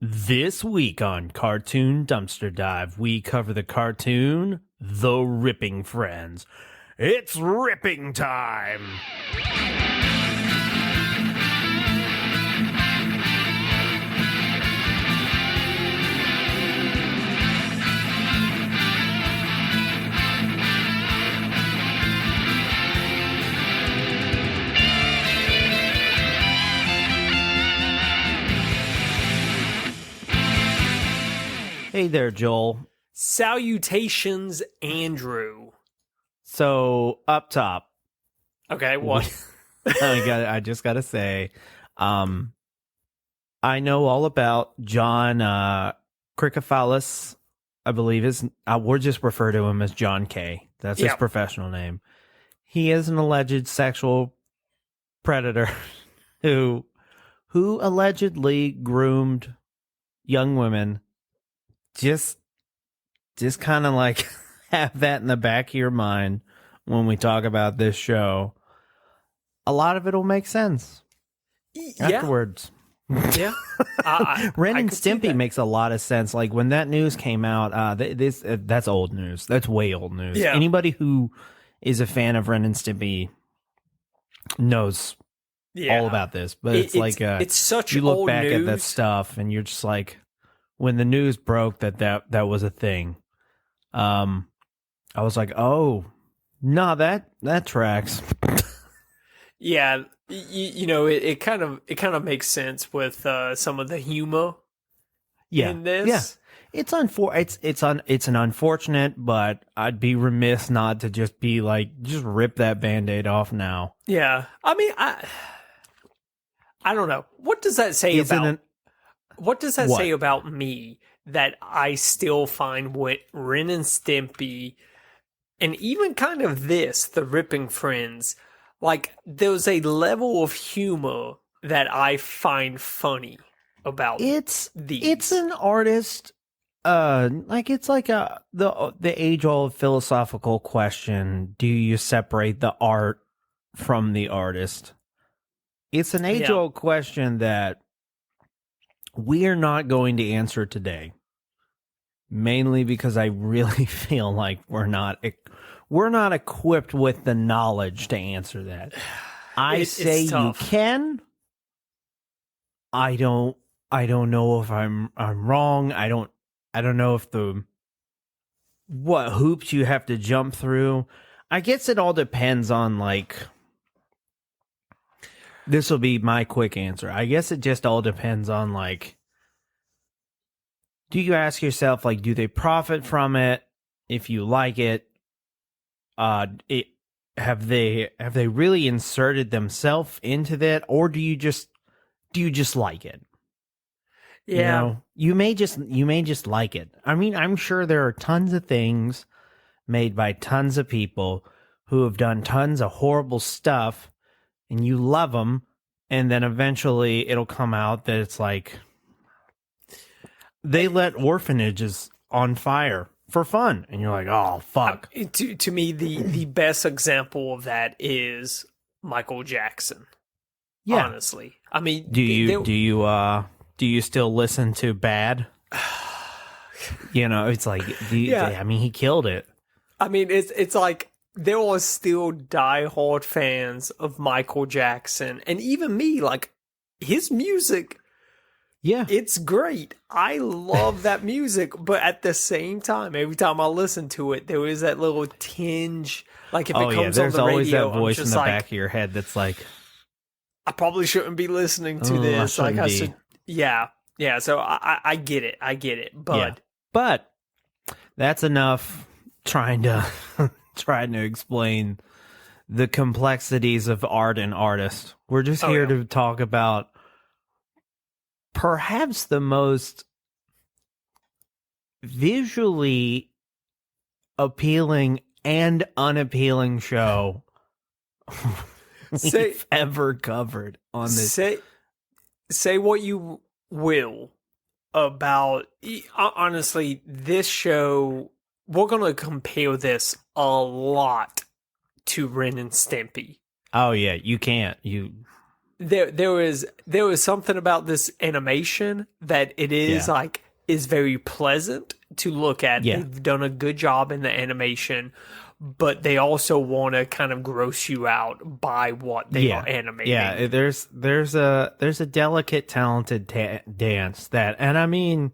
This week on Cartoon Dumpster Dive, we cover the cartoon The Ripping Friends. It's ripping time! Hey there, Joel. Salutations, Andrew. So, up top, Okay, what? I just gotta say, I know all about John Crickophalis, I believe is, we'll just refer to him as John K. That's his Yep. professional name. He is an alleged sexual predator who allegedly groomed young women. Just kind of like have that in the back of your mind when we talk about this show. A lot of it will make sense afterwards. Yeah. Ren I and could see Stimpy that. makes a lot of sense. Like when that news came out, that's old news. That's way old news. Yeah. Anybody who is a fan of Ren and Stimpy knows Yeah. all about this. But it's it's such you look old back news. at that stuff and you're just like, when the news broke that was a thing, I was like, oh, no, that tracks. Yeah, it kind of makes sense with some of the humor in this. Yeah. It's an unfortunate, but I'd be remiss not to just be like, just rip that Band-Aid off now. Yeah. I mean, I don't know. What does that say about what does that say about me that I still find what Ren and Stimpy and even kind of this, The Ripping Friends, like there's a level of humor that I find funny about It's these. an artist, it's like the age old philosophical question: do you separate the art from the artist? It's an age old question that we are not going to answer today, mainly because I really feel like we're not equipped with the knowledge to answer that. I say you can. I don't know if I'm wrong. I don't know if what hoops you have to jump through. I guess it all depends on like. This will be my quick answer. I guess it just all depends on like, do you ask yourself like, do they profit from it? If you like it, have they really inserted themselves into that, or do you just like it? Yeah. You may just like it. I mean, I'm sure there are tons of things made by tons of people who have done tons of horrible stuff, and you love them, and then eventually it'll come out that it's like they let orphanages on fire for fun, and you're like, oh fuck. To me, the best example of that is Michael Jackson. Yeah. Honestly, I mean, Do you still listen to Bad? It's like, I mean, he killed it. I mean, it's like there are still diehard fans of Michael Jackson, and even me, like his music. Yeah, it's great. I love that music, but at the same time, every time I listen to it, there is that little tinge. Like if it comes on there's the always radio, that voice I'm in just the like, back of your head that's like, I probably shouldn't be listening to this. Like I should, yeah. So I get it, but that's enough trying to explain the complexities of art and artists. We're just here to talk about perhaps the most visually appealing and unappealing show we've ever covered on this. Say what you will about, honestly, this show. We're gonna compare this a lot to Ren and Stimpy. Oh yeah, you can't. there was something about this animation that it is is very pleasant to look at. Yeah. They've done a good job in the animation, but they also want to kind of gross you out by what they are animating. Yeah, there's a delicate, talented dance that, and I mean,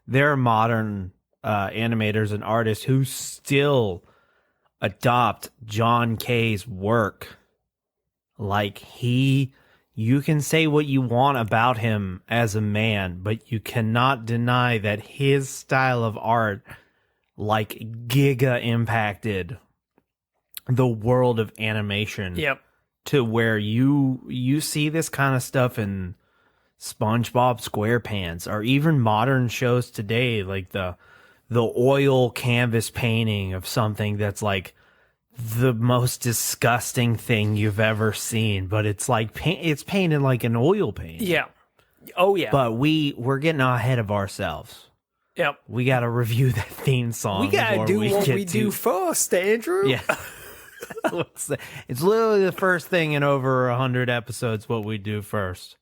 there are modern animators and artists who still adopt John K's work. Like you can say what you want about him as a man, but you cannot deny that his style of art like giga impacted the world of animation. Yep. To where you see this kind of stuff in SpongeBob SquarePants, or even modern shows today, like the oil canvas painting of something that's like the most disgusting thing you've ever seen, but it's like it's painted like an oil paint. Yeah. Oh yeah. But we're getting ahead of ourselves. Yep. We got to review that theme song. We got to do what we do first, Andrew. Yeah. It's literally the first thing in over 100 episodes what we do first.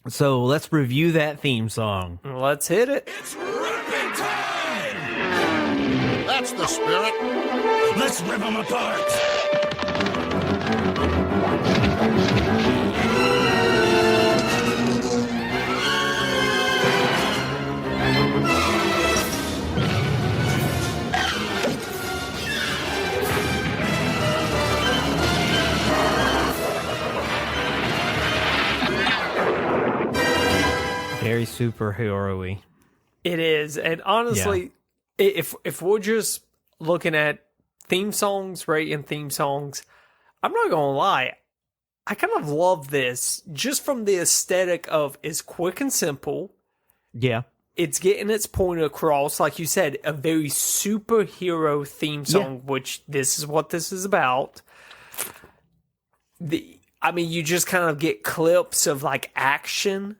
So let's review that theme song. Let's hit it. It's ripping time! That's the spirit. Let's rip them apart. Very superhero-y. It is. And honestly, if we're just looking at theme songs, rating theme songs, I'm not going to lie. I kind of love this just from the aesthetic of it's quick and simple. Yeah. It's getting its point across. Like you said, a very superhero theme song, which this is what this is about. I mean, you just kind of get clips of like action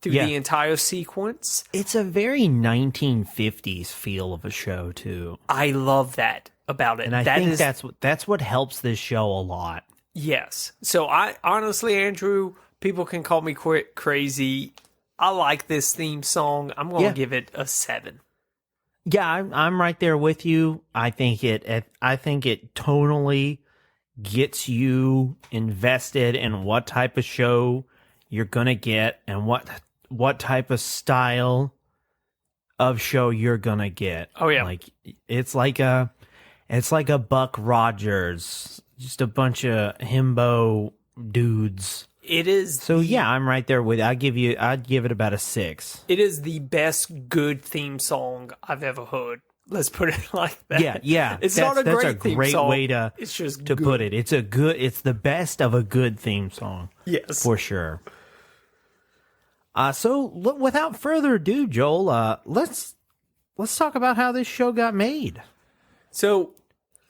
through the entire sequence. It's a very 1950s feel of a show too. I love that about it. And I think that's what helps this show a lot. Yes. So I honestly, Andrew, people can call me crazy. I like this theme song. I'm going to give it a 7. Yeah, I'm right there with you. I think it tonally gets you invested in what type of show you're going to get and what type of style of show you're going to get. Oh yeah. Like it's like a Buck Rogers, just a bunch of himbo dudes. It is. So yeah, I'm right there with. I'd give it about a 6. It is the best good theme song I've ever heard. Let's put it like that. Yeah. It's not a great theme song. Way to. It's just to good. put it. It's the best of a good theme song. Yes, for sure. So without further ado, Joel, let's talk about how this show got made. So,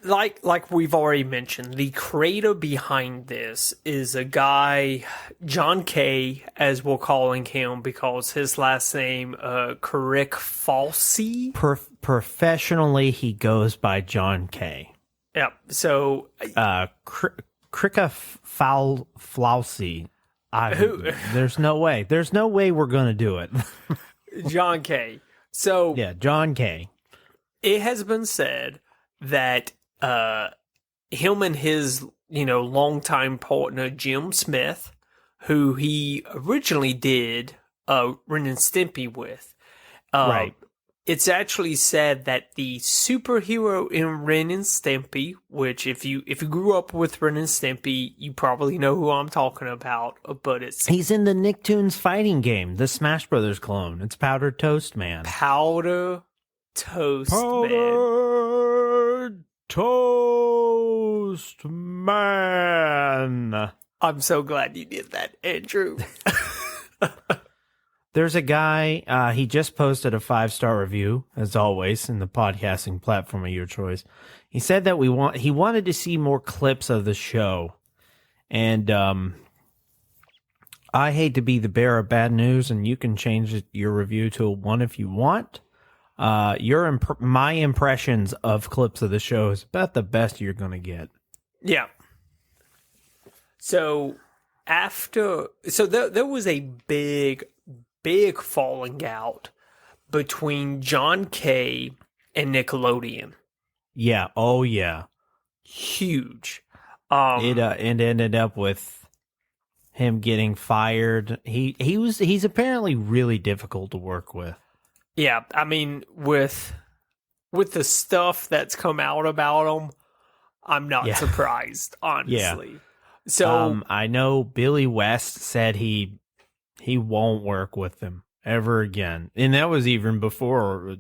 like we've already mentioned, the creator behind this is a guy, John K, as we're calling him because his last name, Crick Falsey. Professionally, he goes by John K. Yep. So, Cricka Falsey. There's no way we're gonna do it. John K. So yeah, John K. It has been said that him and his longtime partner Jim Smith, who he originally did Ren and Stimpy with, right. It's actually said that the superhero in Ren and Stimpy, which if you grew up with Ren and Stimpy, you probably know who I'm talking about. But he's in the Nicktoons fighting game, the Smash Brothers clone. It's Powdered Toast Man. Powdered Toast Man. I'm so glad you did that, Andrew. There's a guy, he just posted a 5-star review, as always, in the podcasting platform of your choice. He said that he wanted to see more clips of the show. And I hate to be the bearer of bad news, and you can change your review to a 1 if you want. My impressions of clips of the show is about the best you're going to get. Yeah. So so there was a big falling out between John Kay and Nickelodeon. Yeah. Oh, yeah. Huge. It ended up with him getting fired. He's apparently really difficult to work with. Yeah, I mean, with the stuff that's come out about him, I'm not surprised, honestly. Yeah. So I know Billy West said he won't work with them ever again, and that was even before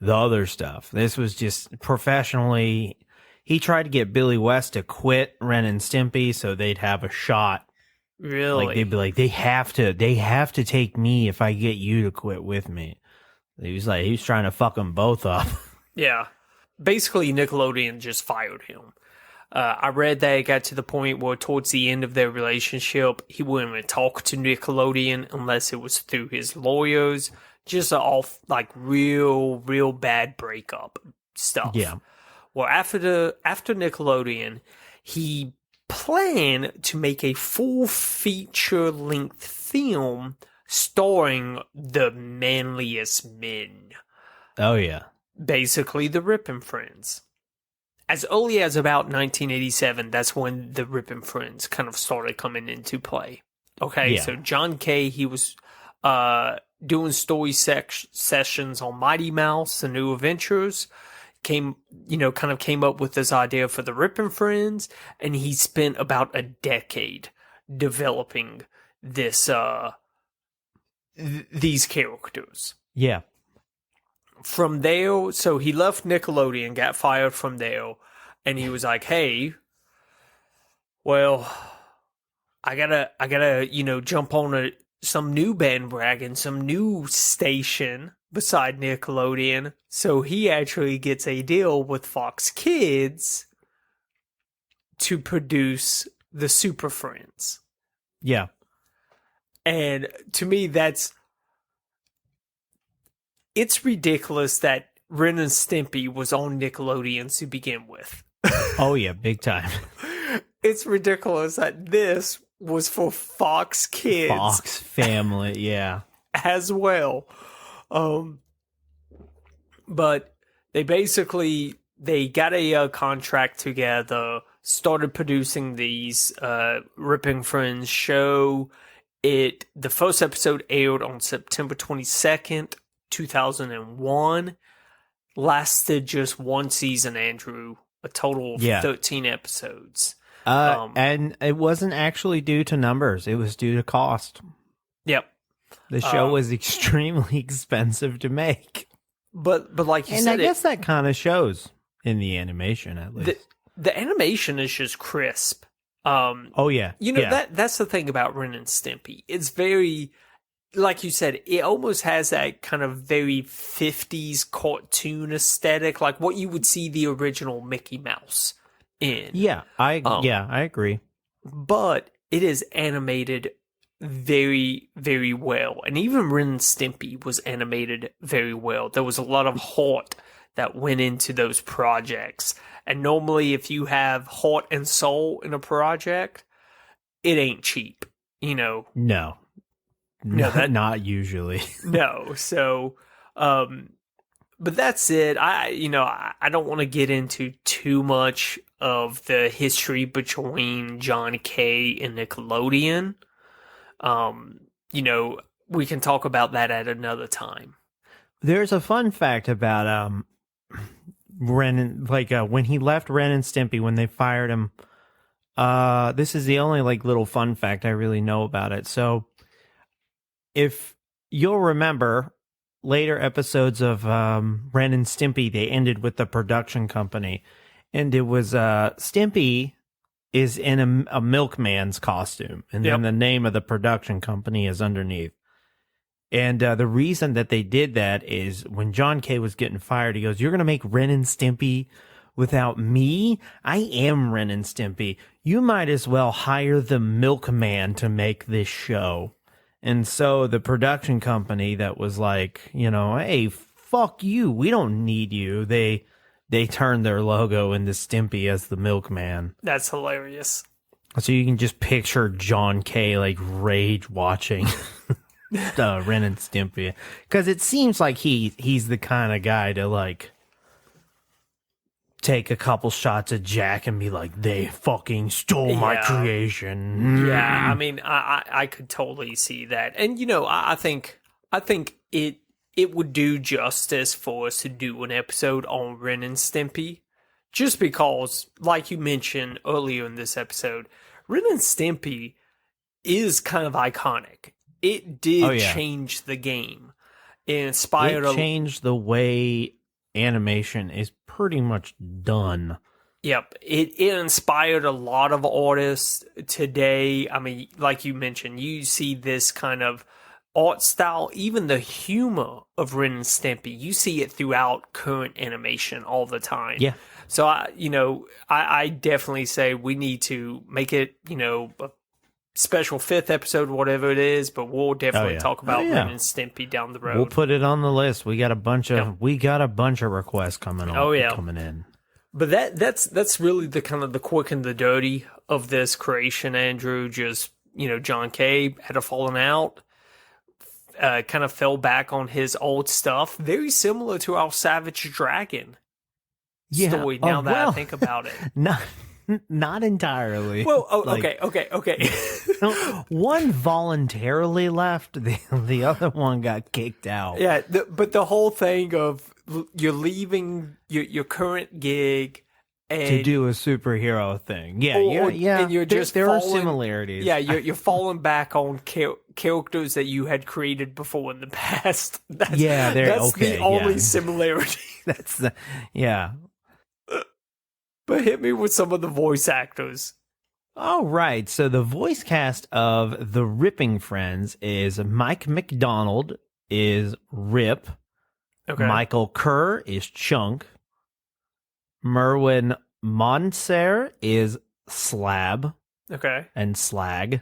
the other stuff. This was just professionally. He tried to get Billy West to quit Ren and Stimpy so they'd have a shot. Really? Like they'd be like, they have to take me if I get you to quit with me. He was trying to fuck them both up. Yeah. Basically, Nickelodeon just fired him. I read that it got to the point where towards the end of their relationship, he wouldn't even talk to Nickelodeon unless it was through his lawyers. Just real bad breakup stuff. Yeah. Well, after Nickelodeon, he planned to make a full feature-length film starring the manliest men. Oh, yeah. Basically, the Rip'n Friends. As early as about 1987, that's when the Rip'n Friends kind of started coming into play. Okay, so John Kay, he was doing story sessions on Mighty Mouse, The New Adventures, came up with this idea for the Rip'n Friends, and he spent about a decade developing this these characters. Yeah. From there, so he left Nickelodeon, got fired from there, and he was like, "Hey, well, I gotta, jump on some new bandwagon, some new station beside Nickelodeon." So he actually gets a deal with Fox Kids to produce the Super Friends. Yeah. And to me, it's ridiculous that Ren and Stimpy was on Nickelodeon to begin with. Oh, yeah, big time. It's ridiculous that this was for Fox Kids. Fox Family, yeah. As well. But they got a contract together, started producing these Rip'n Friends show. The first episode aired on September 22nd, 2001. Lasted just one season, Andrew. A total of 13 episodes. And it wasn't actually due to numbers. It was due to cost. Yep. The show was extremely expensive to make. But like you said... And I guess that kind of shows in the animation, at least. The animation is just crisp. Oh, yeah. That's the thing about Ren and Stimpy. It's very... Like you said, it almost has that kind of very 50s cartoon aesthetic, like what you would see the original Mickey Mouse in. Yeah, I agree. But it is animated very, very well. And even Ren and Stimpy was animated very well. There was a lot of heart that went into those projects. And normally, if you have heart and soul in a project, it ain't cheap, No. No, not usually. No. So, but that's it. I don't want to get into too much of the history between John Kay and Nickelodeon. We can talk about that at another time. There's a fun fact about Ren, when he left Ren and Stimpy, when they fired him. This is the only little fun fact I really know about it. So, if you'll remember, later episodes of Ren and Stimpy, they ended with the production company. And it was Stimpy is in a milkman's costume. And then the name of the production company is underneath. And the reason that they did that is when John Kay was getting fired, he goes, "You're going to make Ren and Stimpy without me? I am Ren and Stimpy. You might as well hire the milkman to make this show." And so the production company that was like, "Hey, fuck you. We don't need you." They turned their logo into Stimpy as the milkman. That's hilarious. So you can just picture John K. like rage watching Ren and Stimpy, because it seems like he's the kind of guy to like take a couple shots at Jack and be like, they fucking stole my creation. Yeah, I mean, I could totally see that, and I think it would do justice for us to do an episode on Ren and Stimpy, just because, like you mentioned earlier in this episode, Ren and Stimpy is kind of iconic. It did change the game. It inspired. It changed the way animation is pretty much done. Yep. It inspired a lot of artists today. I mean, like you mentioned, you see this kind of art style, even the humor of Ren and Stimpy. You see it throughout current animation all the time. Yeah. So I definitely say we need to make it, a special 5th episode, whatever it is, but we'll definitely talk about Ren and Stimpy down the road. We'll put it on the list. We got a bunch of requests coming coming in. But that's really the kind of the quick and the dirty of this creation, Andrew. Just, John K. had a falling out, kind of fell back on his old stuff, very similar to our Savage Dragon story, now that I think about it. Not entirely. Well, okay. One voluntarily left, the other one got kicked out. Yeah, but the whole thing of you're leaving your current gig and to do a superhero thing. Yeah, and you're there are similarities. Yeah, you're falling back on characters that you had created before in the past. That's the only similarity. That's But hit me with some of the voice actors. All right, so the voice cast of the Ripping Friends is Mike McDonald is Rip. Okay. Michael Kerr is Chunk. Merwin Monser is Slab. Okay. And Slag.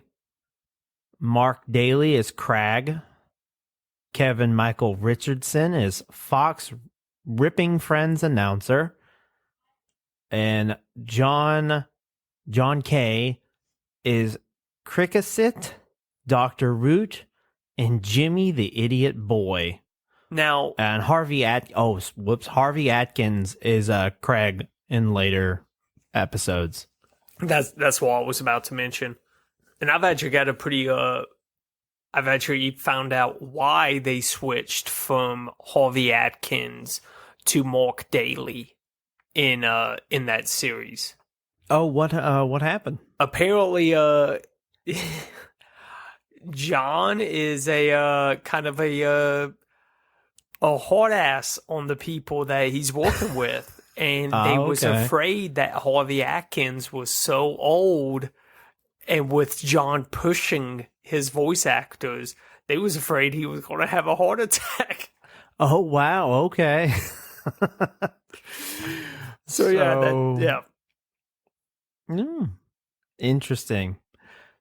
Mark Daly is Crag. Kevin Michael Richardson is Fox Ripping Friends announcer. And John K. is Crickesit, Dr. Root, and Jimmy the Idiot Boy. Now, and Harvey Atkins is Craig in later episodes. That's what I was about to mention. And I've actually got I've actually found out why they switched from Harvey Atkins to Mark Daly in that series. Oh, what happened? Apparently, John is a kind of a hard ass on the people that he's working with, and they was afraid that Harvey Atkins was so old, and with John pushing his voice actors, they was afraid he was going to have a heart attack. Oh wow! Okay. Interesting.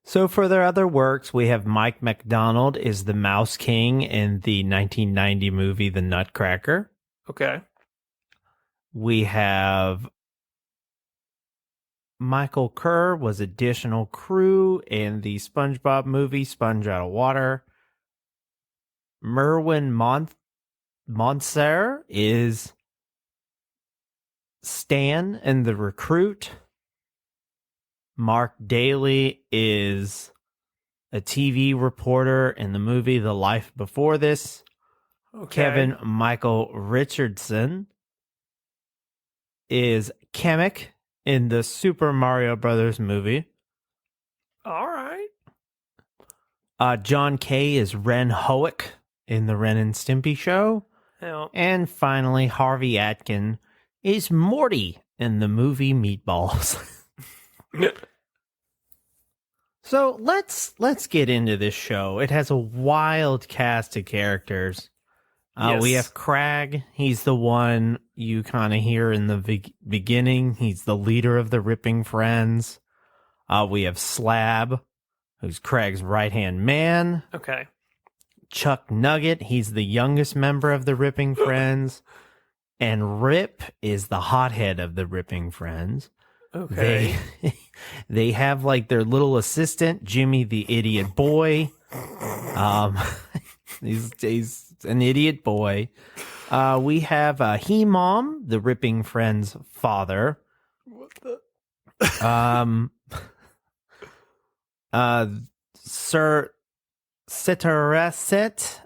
So for their other works, we have Mike McDonald is the Mouse King in the 1990 movie The Nutcracker. Okay. We have Michael Kerr was additional crew in the SpongeBob movie Sponge Out of Water. Merwin Monser is Stan in The Recruit. Mark Daly is a TV reporter in the movie The Life Before This. Okay. Kevin Michael Richardson is Kamek in the Super Mario Brothers movie. All right. John K. is Ren Hoek in the Ren and Stimpy show. Yeah. And finally, Harvey Atkin is Morty in the movie Meatballs. So let's get into this show. It has a wild cast of characters. Yes. We have Crag. He's the one you kind of hear in the beginning. He's the leader of the Ripping Friends. We have Slab, who's Crag's right-hand man. Okay. Chuck Nugget, he's the youngest member of the Ripping Friends. And Rip is the hothead of the Ripping Friends. Okay. They have like their little assistant, Jimmy the idiot boy. He's an idiot boy. We have He-Mom, the ripping friend's father. What the? Sir Sitaraset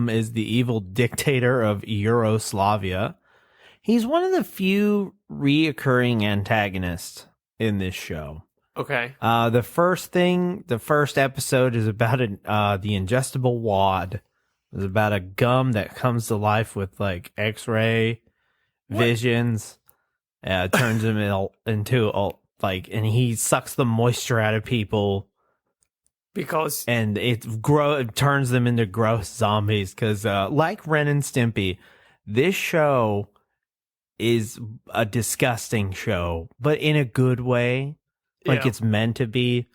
is the evil dictator of Euroslavia. He's one of the few reoccurring antagonists in this show. Okay. The first episode is about the ingestible wad. It's about a gum that comes to life with like X-ray visions. Turns him into and he sucks the moisture out of people. Because and it turns them into gross zombies. Because like Ren and Stimpy, this show is a disgusting show, but in a good way, like it's meant to be.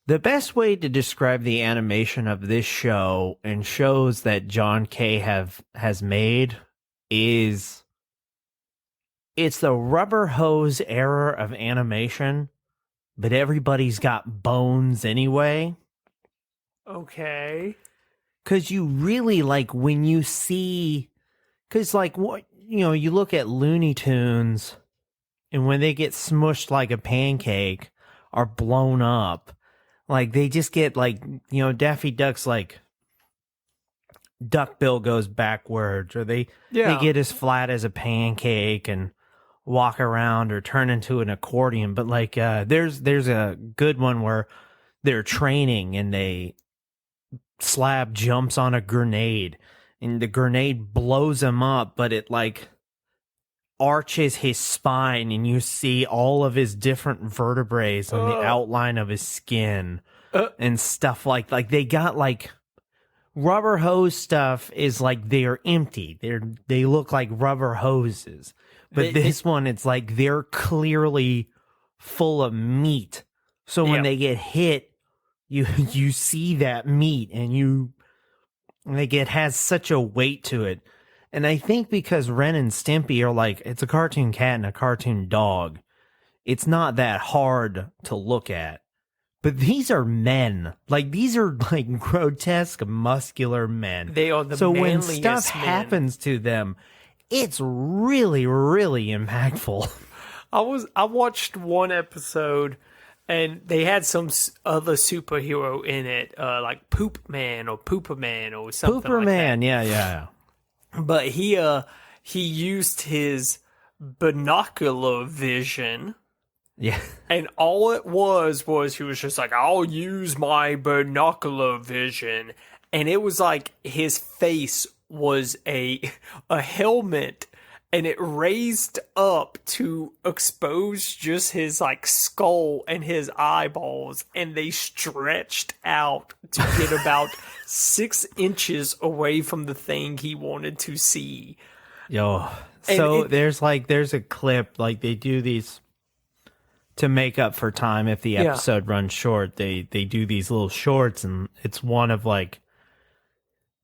The best way to describe the animation of this show and shows that John K. has made is it's the rubber hose era of animation, but everybody's got bones anyway. Okay. Because you really like when you see, because like what, you look at Looney Tunes and when they get smushed like a pancake or blown up, like they just get like, Daffy Duck's like duck bill goes backwards, or they get as flat as a pancake and walk around or turn into an accordion. But like there's a good one where they're training and Slab jumps on a grenade and the grenade blows him up, but it like arches his spine and you see all of his different vertebrae on the outline of his skin and stuff like they got like rubber hose stuff is like they're empty. They look like rubber hoses. But this one, it's like they're clearly full of meat. So when they get hit, you see that meat and it has such a weight to it. And I think because Ren and Stimpy are like, it's a cartoon cat and a cartoon dog, it's not that hard to look at. But these are men. Like, these are like grotesque, muscular men. They are the so when manliest stuff men. happens to them, it's really, really impactful. I watched one episode, and they had some other superhero in it, like Poop Man or Pooper Man or something Pooper like Man, that. yeah. But he used his binocular vision. Yeah. And all it was he was just like, I'll use my binocular vision. And it was like his face was a helmet, and it raised up to expose just his like skull and his eyeballs, and they stretched out to get about 6 inches away from the thing he wanted to see. Yo, so there's a clip, like they do these to make up for time if the episode runs short. They do these little shorts, and it's one of like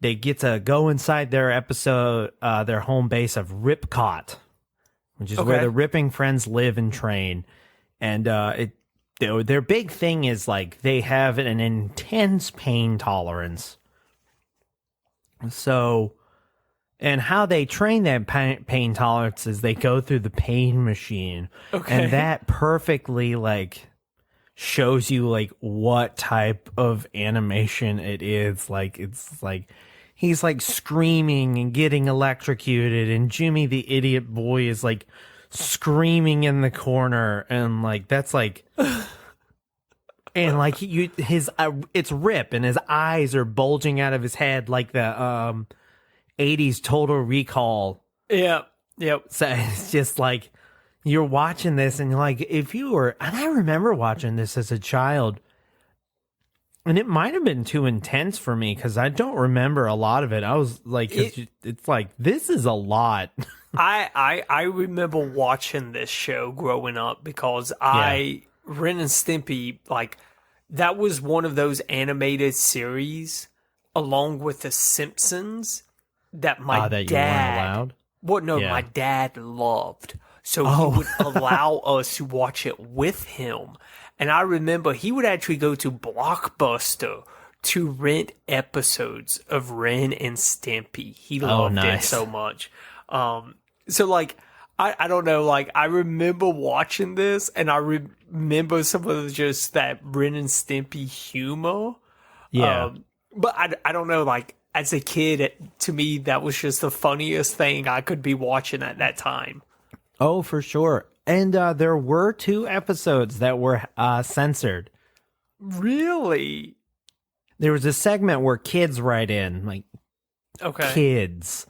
they get to go inside their episode, their home base of Ripcot, which is where the ripping friends live and train. And their big thing is like they have an intense pain tolerance. So, and how they train that pain tolerance is they go through the pain machine. Okay. And that perfectly like shows you like what type of animation it is. Like it's like he's like screaming and getting electrocuted, and Jimmy the idiot boy is like screaming in the corner, and like that's like and like it's Rip, and his eyes are bulging out of his head like the 80s Total Recall. Yep. So it's just like you're watching this, and like if you were, and I remember watching this as a child, and it might have been too intense for me because I don't remember a lot of it. I was like, it's like, this is a lot. I remember watching this show growing up because Ren and Stimpy, like, that was one of those animated series along with The Simpsons that my that dad. you weren't allowed? My dad loved. So he would allow us to watch it with him. And I remember he would actually go to Blockbuster to rent episodes of Ren and Stimpy. He loved it so much. So like, I don't know, like I remember watching this and I remember some of just that Ren and Stimpy humor. Yeah. But I don't know, like as a kid, to me, that was just the funniest thing I could be watching at that time. Oh, for sure. And there were 2 episodes that were censored. Really? There was a segment where kids write in, like kids,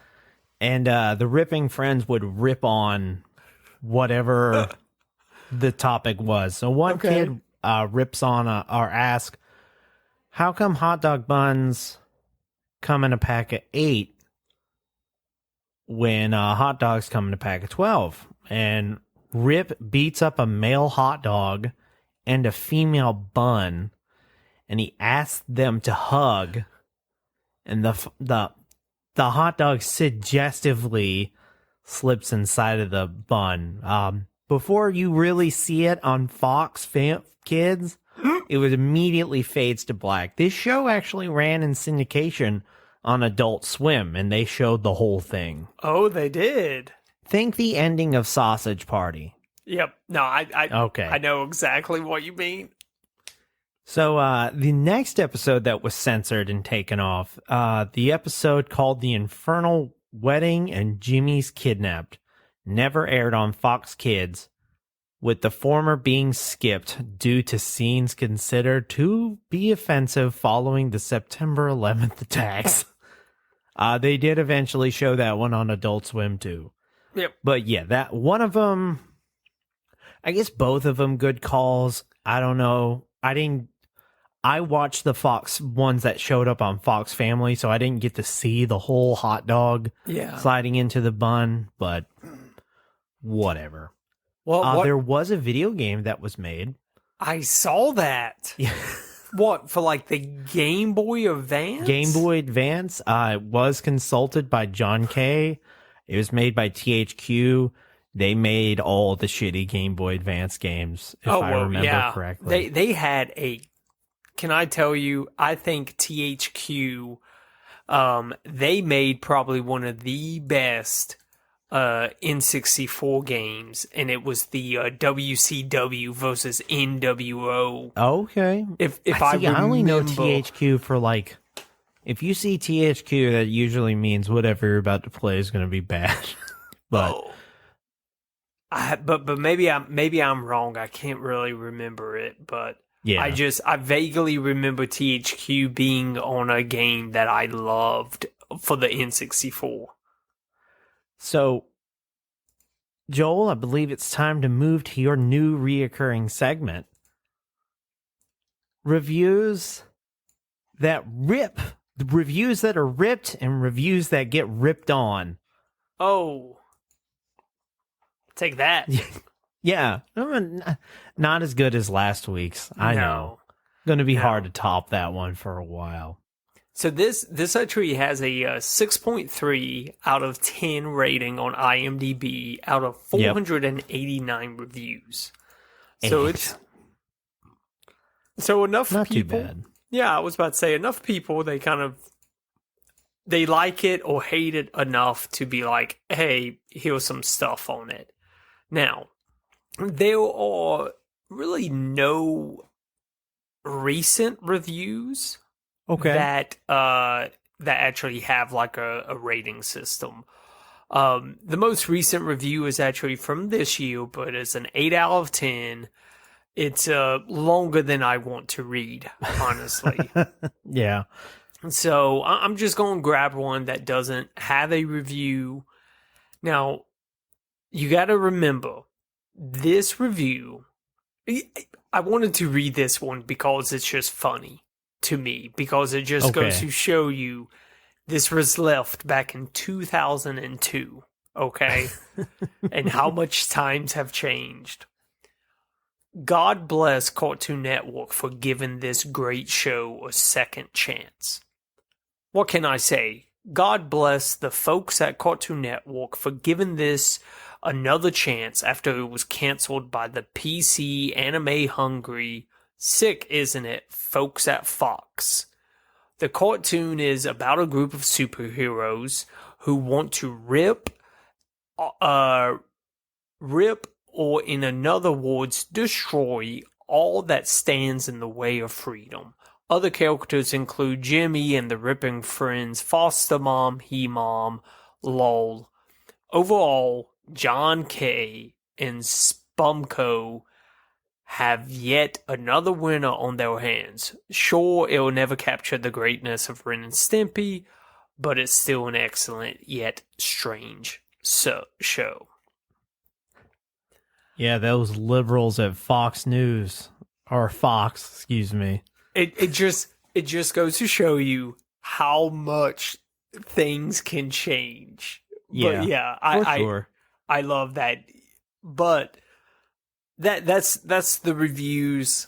and the ripping friends would rip on whatever the topic was. So one kid rips on or asks, how come hot dog buns come in a pack of 8 when hot dogs come in a pack of 12? And Rip beats up a male hot dog and a female bun, and he asks them to hug, and the hot dog suggestively slips inside of the bun. Before you really see it on Fox Kids, it was immediately fades to black. This show actually ran in syndication on Adult Swim, and they showed the whole thing. Oh, they did. Think the ending of Sausage Party. Yep. No, I know exactly what you mean. So the next episode that was censored and taken off, the episode called The Infernal Wedding and Jimmy's Kidnapped, never aired on Fox Kids, with the former being skipped due to scenes considered to be offensive following the September 11th attacks. They did eventually show that one on Adult Swim too. Yep. But yeah, that one of them, I guess both of them good calls. I don't know. I watched the Fox ones that showed up on Fox Family, so I didn't get to see the whole hot dog sliding into the bun, but whatever. Well, there was a video game that was made. I saw that. What, for like the Game Boy Advance? Game Boy Advance. It was consulted by John Kay. It was made by THQ. They made all the shitty Game Boy Advance games, if I remember correctly. They had can I tell you, I think THQ, they made probably one of the best N64 games, and it was the WCW versus NWO. Okay. I only know THQ for like, if you see THQ, that usually means whatever you're about to play is going to be bad. But but maybe I'm wrong. I can't really remember it, but yeah, I vaguely remember THQ being on a game that I loved for the N64. So, Joel, I believe it's time to move to your new reoccurring segment. Reviews that rip. Reviews that are ripped and reviews that get ripped on. Oh. Take that. Yeah. Not as good as last week's. I know. Going to be hard to top that one for a while. So this actually has a 6.3 out of 10 rating on IMDb out of 489 reviews. So it's enough not people. Too bad. Yeah, I was about to say enough people. They like it or hate it enough to be like, hey, here's some stuff on it. Now, there are really no recent reviews. Okay. That actually have like a rating system. The most recent review is actually from this year, but it's an 8 out of 10. It's longer than I want to read, honestly. Yeah. So I'm just going to grab one that doesn't have a review. Now, you got to remember, this review, I wanted to read this one because it's just funny to me, because it just goes to show you this was left back in 2002, okay? And how much times have changed. God bless Cartoon Network for giving this great show a second chance. What can I say? God bless the folks at Cartoon Network for giving this another chance after it was canceled by the PC anime hungry, sick isn't it, folks at Fox. The cartoon is about a group of superheroes who want to rip, or in another words, destroy all that stands in the way of freedom. Other characters include Jimmy and the Ripping Friends, Foster Mom, He-Mom, LOL. Overall, John K. and Spumco have yet another winner on their hands. Sure, it will never capture the greatness of Ren and Stimpy, but it's still an excellent yet strange show. Yeah, those liberals at Fox News, or Fox, excuse me. It just goes to show you how much things can change. Yeah, but yeah, sure. I love that. But that's the reviews.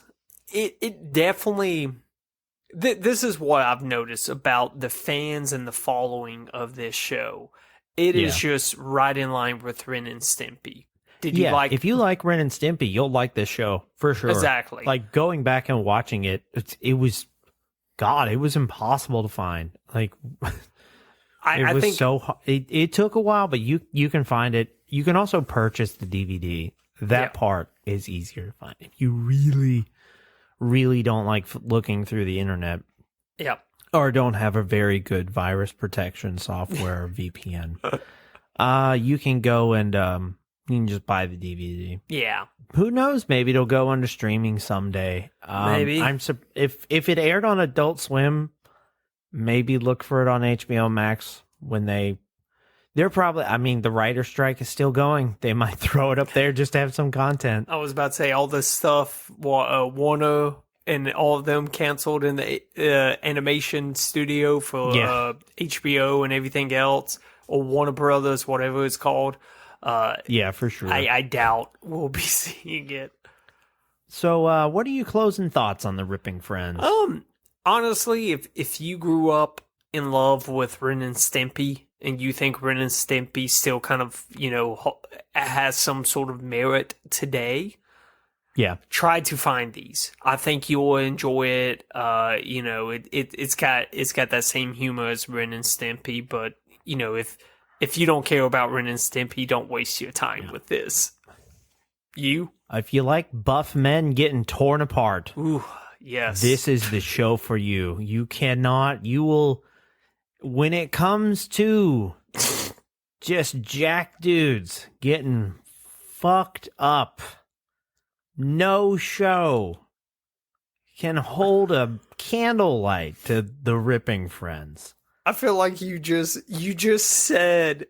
It definitely. This is what I've noticed about the fans and the following of this show. It is just right in line with Ren and Stimpy. Did you like? If you like Ren and Stimpy, you'll like this show for sure. Exactly. Like going back and watching it, it was impossible to find. Like I think it took a while, but you can find it. You can also purchase the DVD. That part is easier to find if you really, really don't like looking through the internet. Yeah. Or don't have a very good virus protection software or VPN. You can go and you can just buy the DVD. Yeah. Who knows? Maybe it'll go under streaming someday. Maybe. If it aired on Adult Swim, maybe look for it on HBO Max when they're probably. I mean, the writer's strike is still going. They might throw it up there just to have some content. I was about to say all this stuff. Warner and all of them canceled in the animation studio for HBO and everything else, or Warner Brothers, whatever it's called. Yeah, for sure. I doubt we'll be seeing it. So, what are your closing thoughts on the Ripping Friends? Honestly, if you grew up in love with Ren and Stimpy and you think Ren and Stimpy still kind of, has some sort of merit today, try to find these. I think you'll enjoy it. It's got that same humor as Ren and Stimpy, but if you don't care about Ren and Stimpy, don't waste your time with this. If you like buff men getting torn apart, yes, this is the show for you. You will, when it comes to just jack dudes getting fucked up, no show can hold a candlelight to the Ripping Friends. I feel like you just said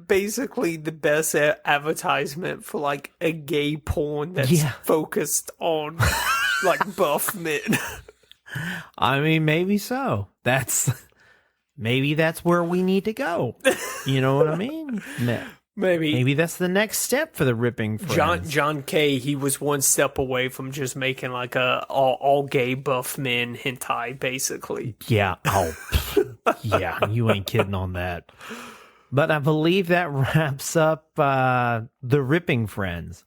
basically the best advertisement for like a gay porn that's focused on like buff men. I mean, maybe so. Maybe that's where we need to go. You know what I mean? Maybe that's the next step for the Ripping Friends. John K. He was one step away from just making like a all gay buff men hentai, basically. Yeah. Oh, yeah. You ain't kidding on that. But I believe that wraps up the Ripping Friends.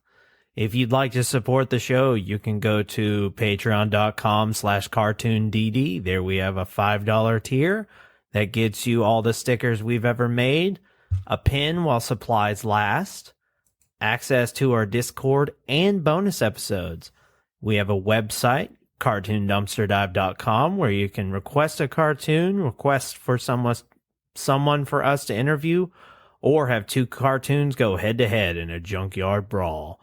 If you'd like to support the show, you can go to patreon.com/cartoondd. There we have a $5 tier that gets you all the stickers we've ever made, a pin while supplies last, access to our Discord, and bonus episodes. We have a website, cartoondumpsterdive.com, where you can request a cartoon, request for someone for us to interview, or have two cartoons go head-to-head in a junkyard brawl.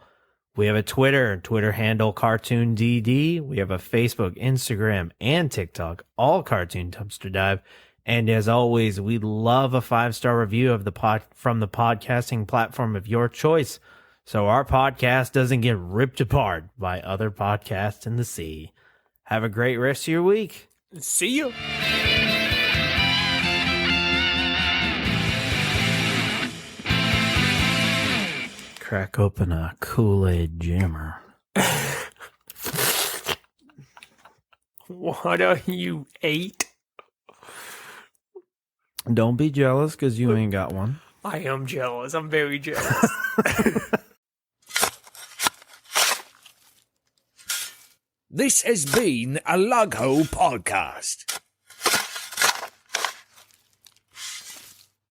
We have a Twitter handle, CartoonDD. We have a Facebook, Instagram, and TikTok, all Cartoon Dumpster Dive. And as always, we love a 5-star review of from the podcasting platform of your choice, so our podcast doesn't get ripped apart by other podcasts in the sea. Have a great rest of your week. See you. Crack open a Kool-Aid jammer. What are you, 8? Don't be jealous because you ain't got one. I am jealous. I'm very jealous. This has been a Lug Hole podcast.